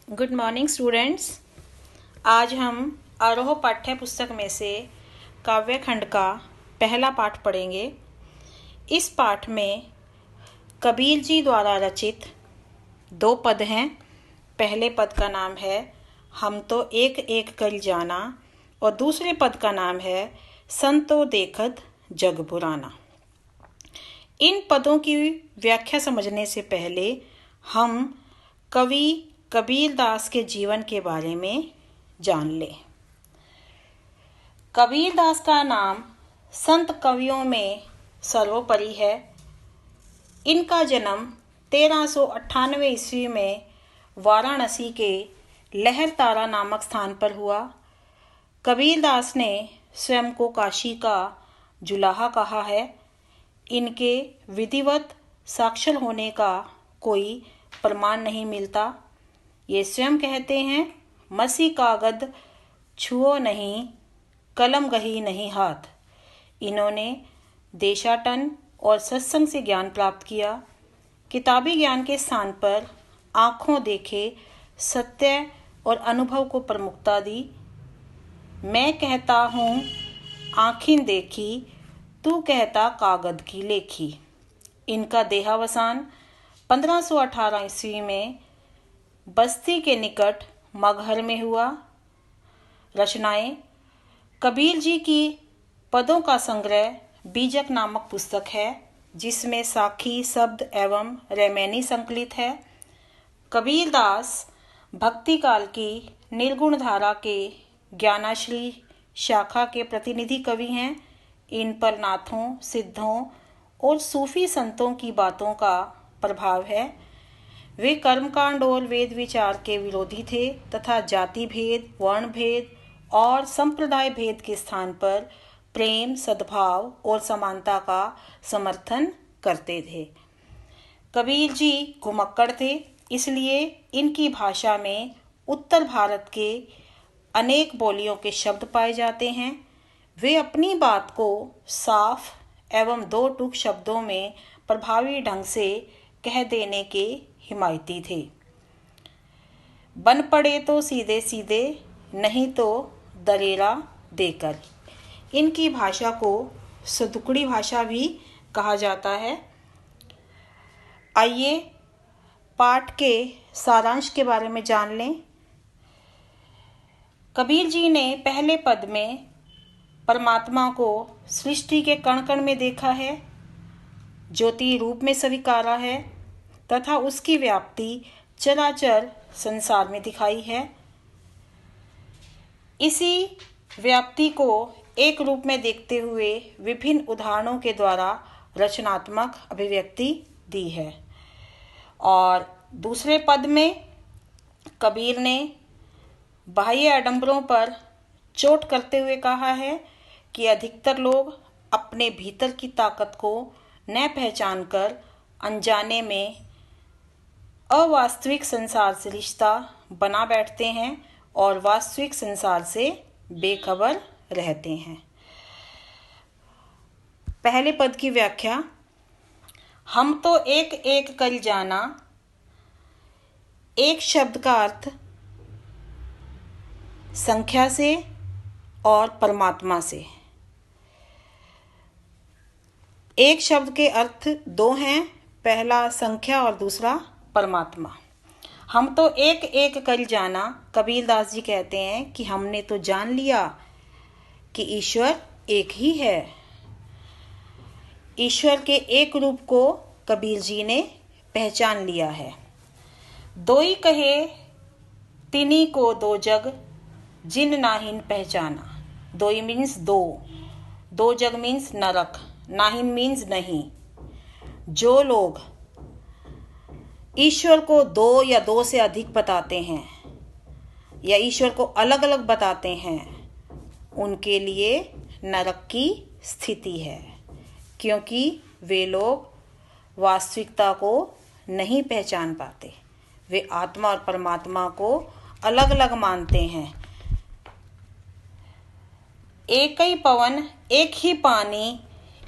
Good morning students. आज हम आरोह पाठ्य पुस्तक में से काव्य खंड का पहला पाठ पढ़ेंगे। इस पाठ में कबीर जी द्वारा रचित 2 पद हैं। पहले पद का नाम है हम तो एक एक कर जाना और दूसरे पद का नाम है संतो देखत जग पुराना। इन पदों की व्याख्या समझने से पहले हम कवि कबीर दास के जीवन के बारे में जान लें। कबीर दास का नाम संत कवियों में सर्वोपरि है। इनका जन्म 1398 ईस्वी में वाराणसी के लहरतारा नामक स्थान पर हुआ। कबीर दास ने स्वयं को काशी का जुलाहा कहा है। इनके विधिवत साक्षर होने का कोई प्रमाण नहीं मिलता। ये स्वयं कहते हैं, मसी कागद छुओ नहीं, कलम गही नहीं हाथ। इन्होंने देशाटन और सत्संग से ज्ञान प्राप्त किया। किताबी ज्ञान के स्थान पर आँखों देखे सत्य और अनुभव को प्रमुखता दी। मैं कहता हूँ आँखीं देखी, तू कहता कागद की लेखी। इनका देहावसान 1518 ईस्वी में बस्ती के निकट मगहर में हुआ। रचनाएं कबीर जी की पदों का संग्रह बीजक नामक पुस्तक है, जिसमें साखी शब्द एवं रैमैनी संकलित है। कबीर दास भक्ति काल की निर्गुण धारा के ज्ञानाश्री शाखा के प्रतिनिधि कवि हैं। इन पर नाथों, सिद्धों और सूफी संतों की बातों का प्रभाव है। वे कर्मकांड और वेद विचार के विरोधी थे तथा जाति भेद, वर्ण भेद और संप्रदाय भेद के स्थान पर प्रेम, सद्भाव और समानता का समर्थन करते थे। कबीर जी घुमक्कड़ थे, इसलिए इनकी भाषा में उत्तर भारत के अनेक बोलियों के शब्द पाए जाते हैं। वे अपनी बात को साफ एवं 2 टूक शब्दों में प्रभावी ढंग से कह देने के हिमायती थे। बन पड़े तो सीधे सीधे, नहीं तो दरेरा देकर। इनकी भाषा को सदुकड़ी भाषा भी कहा जाता है। आइए पाठ के सारांश के बारे में जान लें। कबीर जी ने पहले पद में परमात्मा को सृष्टि के कण कण में देखा है, ज्योति रूप में स्वीकारा है तथा उसकी व्याप्ति चराचर संसार में दिखाई है। इसी व्याप्ति को एक रूप में देखते हुए विभिन्न उदाहरणों के द्वारा रचनात्मक अभिव्यक्ति दी है। और दूसरे पद में कबीर ने बाह्य आडंबरों पर चोट करते हुए कहा है कि अधिकतर लोग अपने भीतर की ताकत को न पहचान कर अनजाने में अवास्तविक संसार से रिश्ता बना बैठते हैं और वास्तविक संसार से बेखबर रहते हैं। पहले पद की व्याख्या। हम तो एक एक कर जाना। एक शब्द का अर्थ संख्या से और परमात्मा से। एक शब्द के अर्थ 2 हैं, पहला संख्या और दूसरा परमात्मा। हम तो एक एक कर जाना। कबीर दास जी कहते हैं कि हमने तो जान लिया कि ईश्वर एक ही है। ईश्वर के एक रूप को कबीर जी ने पहचान लिया है। दोई कहे तिनी को 2 जग, जिन नाहिन पहचाना। दोई मीन्स 2 जग मीन्स नरक, नाहिन मीन्स नहीं। जो लोग ईश्वर को 2 या 2 से अधिक बताते हैं या ईश्वर को अलग अलग बताते हैं, उनके लिए नरक की स्थिति है, क्योंकि वे लोग वास्तविकता को नहीं पहचान पाते। वे आत्मा और परमात्मा को अलग अलग मानते हैं। एक ही पवन, एक ही पानी,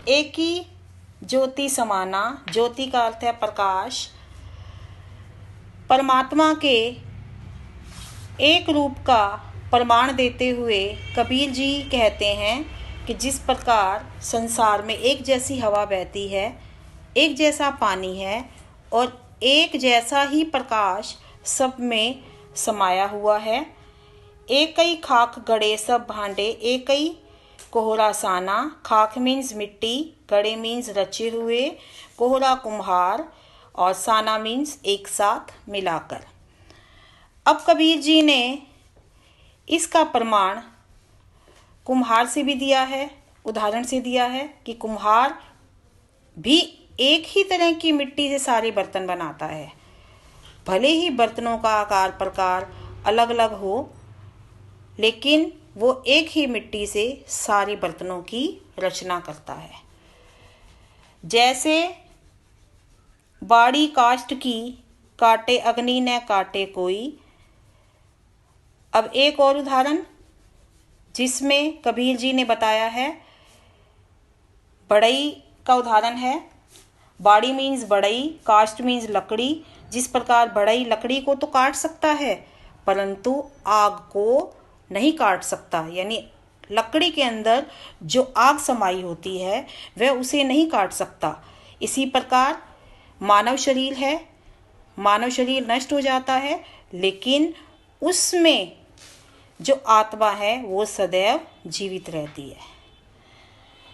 एक ही ज्योति समाना। ज्योति का अर्थ है प्रकाश। परमात्मा के एक रूप का प्रमाण देते हुए कबीर जी कहते हैं कि जिस प्रकार संसार में एक जैसी हवा बहती है, एक जैसा पानी है और एक जैसा ही प्रकाश सब में समाया हुआ है। एक ही खाक गड़े सब भांडे, एक ही कोहरा साना। खाक मीन्स मिट्टी, गड़े मीन्स रचे हुए, कोहरा कुम्हार और साना मीन्स एक साथ मिलाकर। अब कबीर जी ने इसका प्रमाण कुम्हार से भी दिया है, उदाहरण से दिया है कि कुम्हार भी एक ही तरह की मिट्टी से सारे बर्तन बनाता है, भले ही बर्तनों का आकार प्रकार अलग अलग हो, लेकिन वो एक ही मिट्टी से सारे बर्तनों की रचना करता है। जैसे बाड़ी काष्ठ की, काटे अग्नि न काटे कोई। अब एक और उदाहरण जिसमें कबीर जी ने बताया है, बढ़ई का उदाहरण है। बाड़ी मीन्स बढ़ई, काष्ठ मीन्स लकड़ी। जिस प्रकार बढ़ई लकड़ी को तो काट सकता है परंतु आग को नहीं काट सकता, यानी लकड़ी के अंदर जो आग समाई होती है वह उसे नहीं काट सकता। इसी प्रकार मानव शरीर है, मानव शरीर नष्ट हो जाता है लेकिन उसमें जो आत्मा है वो सदैव जीवित रहती है।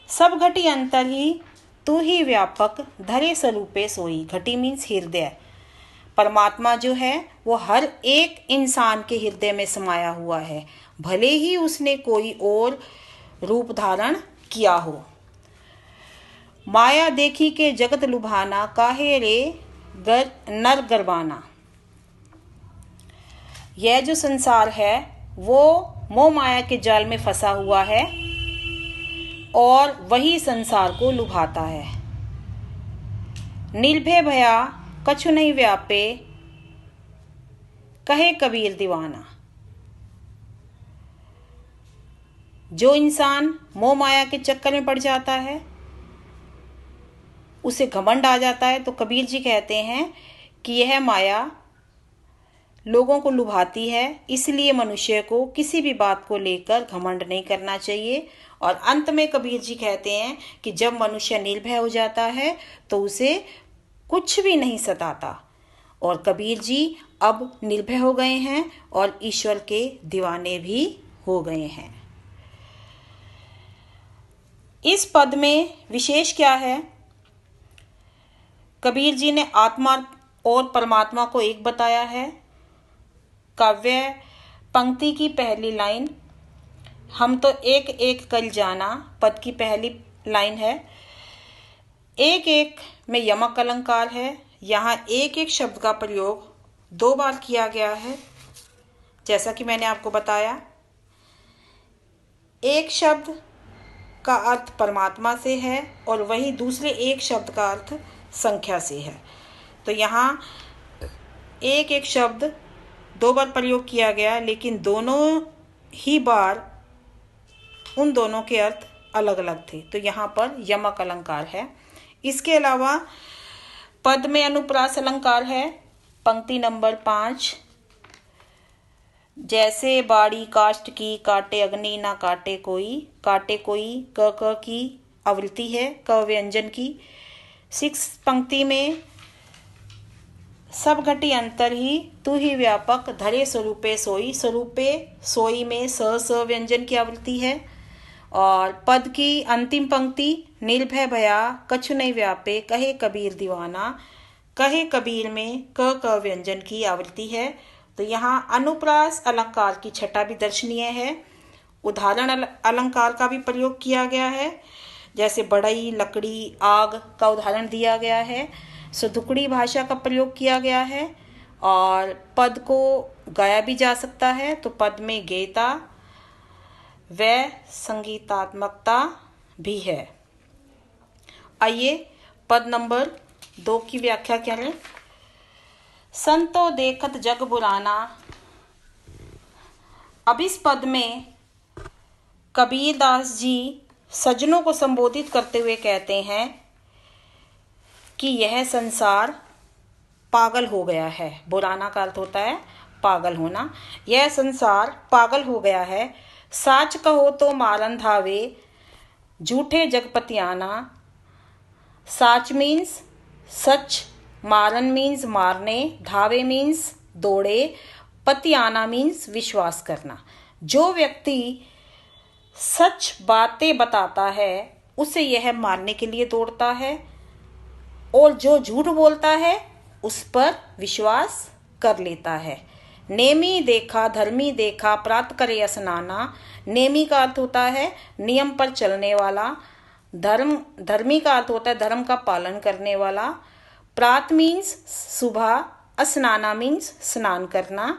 सब घटी अंतर ही तू ही व्यापक धरे स्वरूपे सोई। घटी मीन्स हृदय। परमात्मा जो है वो हर एक इंसान के हृदय में समाया हुआ है, भले ही उसने कोई और रूप धारण किया हो। माया देखी के जगत लुभाना, काहे रे नर गर्वाना। यह जो संसार है वो मोह माया के जाल में फंसा हुआ है और वही संसार को लुभाता है। निर्भय भया कछु नहीं व्यापे, कहे कबीर दीवाना। जो इंसान मोह माया के चक्कर में पड़ जाता है, उसे घमंड आ जाता है, तो कबीर जी कहते हैं कि यह माया लोगों को लुभाती है, इसलिए मनुष्य को किसी भी बात को लेकर घमंड नहीं करना चाहिए। और अंत में कबीर जी कहते हैं कि जब मनुष्य निर्भय हो जाता है तो उसे कुछ भी नहीं सताता। और कबीर जी अब निर्भय हो गए हैं और ईश्वर के दीवाने भी हो गए हैं। इस पद में विशेष क्या है? कबीर जी ने आत्मा और परमात्मा को एक बताया है। काव्य पंक्ति की पहली लाइन, हम तो एक एक कल जाना, पद की पहली लाइन है। एक एक में यमक अलंकार है। यहाँ एक एक शब्द का प्रयोग 2 बार किया गया है। जैसा कि मैंने आपको बताया, एक शब्द का अर्थ परमात्मा से है और वही दूसरे एक शब्द का अर्थ संख्या से है। तो यहाँ एक एक शब्द 2 बार प्रयोग किया गया, लेकिन दोनों ही बार उन दोनों के अर्थ अलग अलग थे। तो यहाँ पर यमक अलंकार है। इसके अलावा पद में अनुप्रास अलंकार है। पंक्ति नंबर 5, जैसे बाड़ी काष्ठ की, काटे अग्नि ना काटे कोई। काटे कोई क की आवृत्ति है, क व्यंजन की। 6 पंक्ति में सब घटी अंतर ही तू ही व्यापक धरे स्वरूपे सोई। स्वरूपे सोई में स व्यंजन की आवृत्ति है। और पद की अंतिम पंक्ति, निर्भय भया कछु नहीं व्यापे, कहे कबीर दीवाना। कहे कबीर में क व्यंजन की आवृत्ति है। तो यहाँ अनुप्रास अलंकार की छटा भी दर्शनीय है। उदाहरण अलंकार का भी प्रयोग किया गया है। जैसे बढ़ई, लकड़ी, आग का उदाहरण दिया गया है। सुधुकड़ी भाषा का प्रयोग किया गया है और पद को गाया भी जा सकता है। तो पद में गेयता व संगीतात्मकता भी है। आइए पद नंबर 2 की व्याख्या करें। संतो देखत जग बुराना। अब इस पद में कबीर दास जी सज्जनों को संबोधित करते हुए कहते हैं कि यह संसार पागल हो गया है। बुराना का अर्थ होता है पागल होना। यह संसार पागल हो गया है। साच कहो तो मारन धावे, झूठे जगपतियाना। साच मीन्स सच, मारन मीन्स मारने, धावे मीन्स दौड़े, पतियाना मीन्स विश्वास करना। जो व्यक्ति सच बातें बताता है उसे यह मारने के लिए दौड़ता है, और जो झूठ बोलता है उस पर विश्वास कर लेता है। नेमी देखा धर्मी देखा, प्रात करे स्नाना। नेमी का अर्थ होता है नियम पर चलने वाला। धर्मी का अर्थ होता है धर्म का पालन करने वाला। प्रात मीन्स सुबह, स्नाना मीन्स स्नान करना।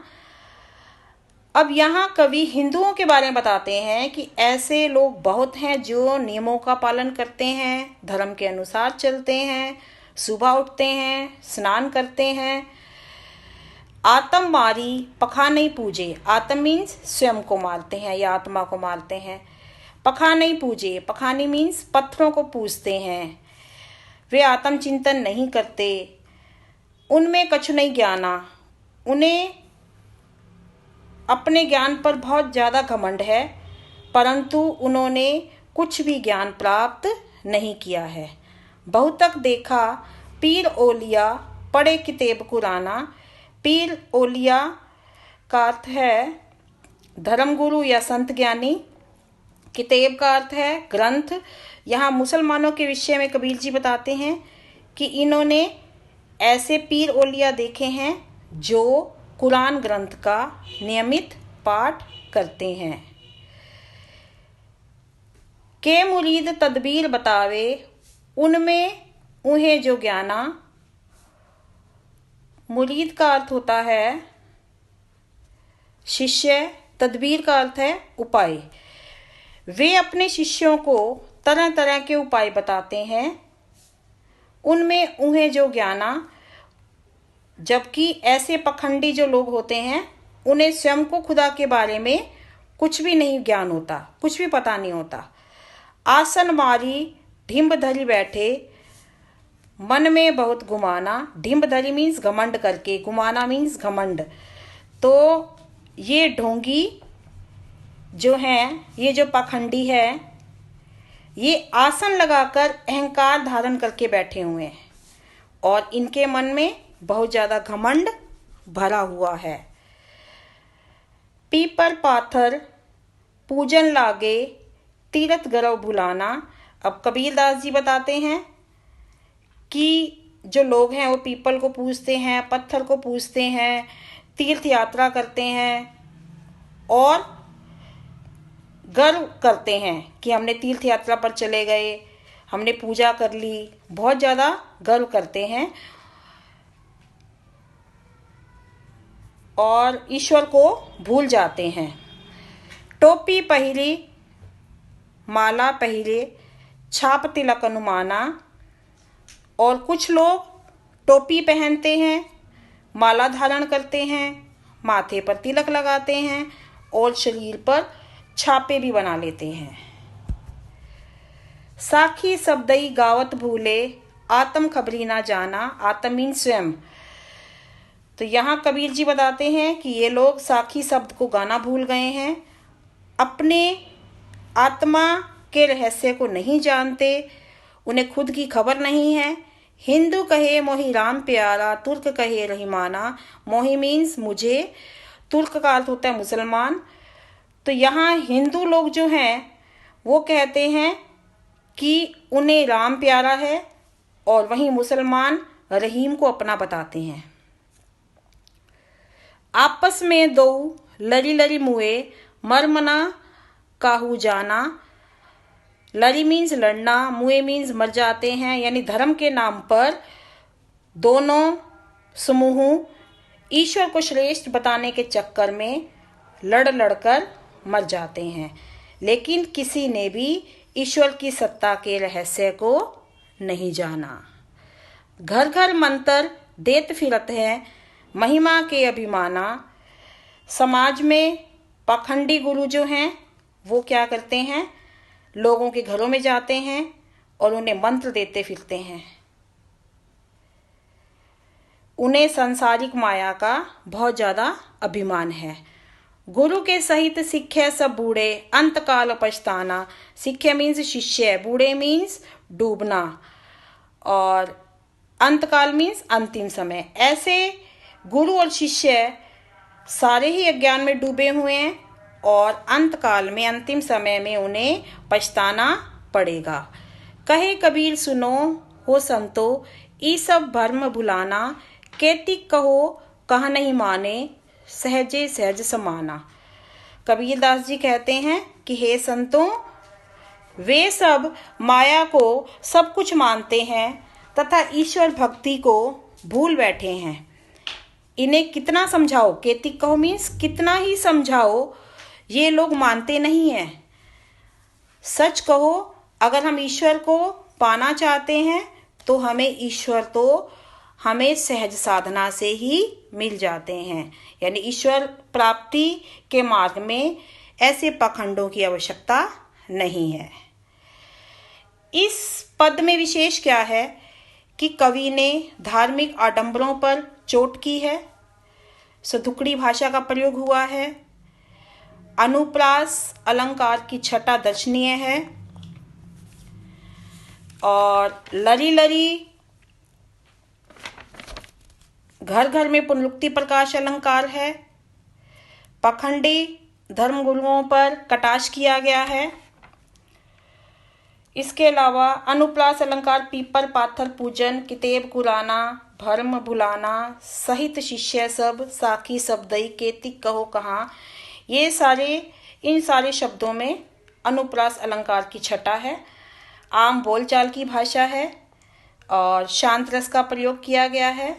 अब यहाँ कवि हिंदुओं के बारे में बताते हैं कि ऐसे लोग बहुत हैं जो नियमों का पालन करते हैं, धर्म के अनुसार चलते हैं, सुबह उठते हैं, स्नान करते हैं। आत्म मारी पखा नहीं पूजे। आत्म मीन्स स्वयं को मारते हैं या आत्मा को मारते हैं। पखा नहीं पूजे, पखानी मीन्स पत्थरों को पूजते हैं। वे आत्मचिंतन नहीं करते, उनमें कछु नहीं ज्ञाना। उन्हें अपने ज्ञान पर बहुत ज़्यादा घमंड है, परंतु उन्होंने कुछ भी ज्ञान प्राप्त नहीं किया है। बहुतक देखा पीर ओलिया, पढ़े किताब कुराना। पीर ओलिया का अर्थ है धर्मगुरु या संत ज्ञानी। किताब का अर्थ है ग्रंथ। यहाँ मुसलमानों के विषय में कबीर जी बताते हैं कि इन्होंने ऐसे पीर ओलिया देखे हैं जो कुरान ग्रंथ का नियमित पाठ करते हैं। के मुरीद तदबीर बतावे, उनमें उन्हें जो ज्ञाना। मुरीद का अर्थ होता है शिष्य, तदबीर का अर्थ है उपाय। वे अपने शिष्यों को तरह तरह के उपाय बताते हैं, उनमें उन्हें जो ज्ञाना। जबकि ऐसे पखंडी जो लोग होते हैं उन्हें स्वयं को खुदा के बारे में कुछ भी नहीं ज्ञान होता, कुछ भी पता नहीं होता। आसन मारी ढिम्ब धरी बैठे, मन में बहुत गुमाना। ढिम्ब धरी मीन्स घमंड करके, गुमाना मीन्स घमंड। तो ये ढोंगी जो हैं, ये जो पाखंडी है, ये आसन लगाकर अहंकार धारण करके बैठे हुए हैं और इनके मन में बहुत ज़्यादा घमंड भरा हुआ है। पीपर पाथर पूजन लागे, तीरथ गरव भुलाना। अब कबीरदास जी बताते हैं कि जो लोग हैं वो पीपल को पूजते हैं, पत्थर को पूजते हैं, तीर्थ यात्रा करते हैं और गर्व करते हैं कि हमने तीर्थ यात्रा पर चले गए, हमने पूजा कर ली। बहुत ज़्यादा गर्व करते हैं और ईश्वर को भूल जाते हैं। टोपी पहिरी माला पहिरे, छाप तिलक अनुमाना। और कुछ लोग टोपी पहनते हैं, माला धारण करते हैं, माथे पर तिलक लगाते हैं और शरीर पर छापे भी बना लेते हैं। साखी शब्दई गावत भूले, आत्म खबरी ना जाना। आत्म मीन स्वयं। तो यहाँ कबीर जी बताते हैं कि ये लोग साखी शब्द को गाना भूल गए हैं, अपने आत्मा के रहस्य को नहीं जानते, उन्हें खुद की खबर नहीं है। हिंदू कहे मोहि राम प्यारा, तुर्क कहे रहीमाना। मोहि मीन्स मुझे, तुर्क का अर्थ होता है मुसलमान। तो यहाँ हिंदू लोग जो हैं वो कहते हैं कि उन्हें राम प्यारा है और वहीं मुसलमान रहीम को अपना बताते हैं। आपस में दो लरी लरी मुए, मरमना काहू जाना। लड़ी मीन्स लड़ना, मुए मीन्स मर जाते हैं, यानी धर्म के नाम पर दोनों समूह ईश्वर को श्रेष्ठ बताने के चक्कर में लड़ लड़कर मर जाते हैं। लेकिन किसी ने भी ईश्वर की सत्ता के रहस्य को नहीं जाना। घर घर मंत्र देत फिरत है, महिमा के अभिमाना। समाज में पाखंडी गुरु जो हैं वो क्या करते हैं, लोगों के घरों में जाते हैं और उन्हें मंत्र देते फिरते हैं। उन्हें सांसारिक माया का बहुत ज़्यादा अभिमान है। गुरु के सहित सिक्खे सब बूढ़े, अंतकाल पछताना। सिक्खे मीन्स शिष्य, बूढ़े मीन्स डूबना, और अंतकाल मीन्स अंतिम समय। ऐसे गुरु और शिष्य सारे ही अज्ञान में डूबे हुए हैं और अंतकाल में, अंतिम समय में उन्हें पछताना पड़ेगा। कहे कबीर सुनो हो संतो, ई सब भ्रम भुलाना। केतिक कहो कहा नहीं माने, सहजे सहज समाना। कबीरदास जी कहते हैं कि हे संतों, वे सब माया को सब कुछ मानते हैं तथा ईश्वर भक्ति को भूल बैठे हैं। इन्हें कितना समझाओ, केतिक कहो मीन्स कितना ही समझाओ, ये लोग मानते नहीं हैं। सच कहो, अगर हम ईश्वर को पाना चाहते हैं तो हमें सहज साधना से ही मिल जाते हैं। यानी ईश्वर प्राप्ति के मार्ग में ऐसे पाखंडों की आवश्यकता नहीं है। इस पद में विशेष क्या है कि कवि ने धार्मिक आडंबरों पर चोट की है, सदुकड़ी भाषा का प्रयोग हुआ है, अनुप्रास अलंकार की छटा दर्शनीय है, और लरी लरी घर घर में पुनरुक्ति प्रकाश अलंकार है। पखंडी धर्मगुरुओं पर कटाक्ष किया गया है। इसके अलावा अनुप्रास अलंकार पीपल पाथर पूजन, कितेब कुराना, भरम भुलाना, सहित शिष्य सब, साखी सबदई, केतिक कहो कहाँ, इन सारे शब्दों में अनुप्रास अलंकार की छटा है। आम बोलचाल की भाषा है और शांत रस का प्रयोग किया गया है।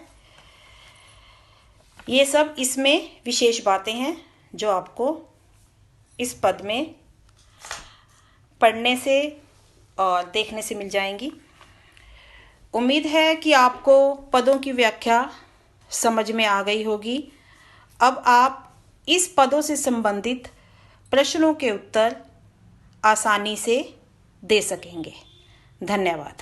ये सब इसमें विशेष बातें हैं जो आपको इस पद में पढ़ने से और देखने से मिल जाएंगी। उम्मीद है कि आपको पदों की व्याख्या समझ में आ गई होगी। अब आप इस पदों से संबंधित प्रश्नों के उत्तर आसानी से दे सकेंगे। धन्यवाद।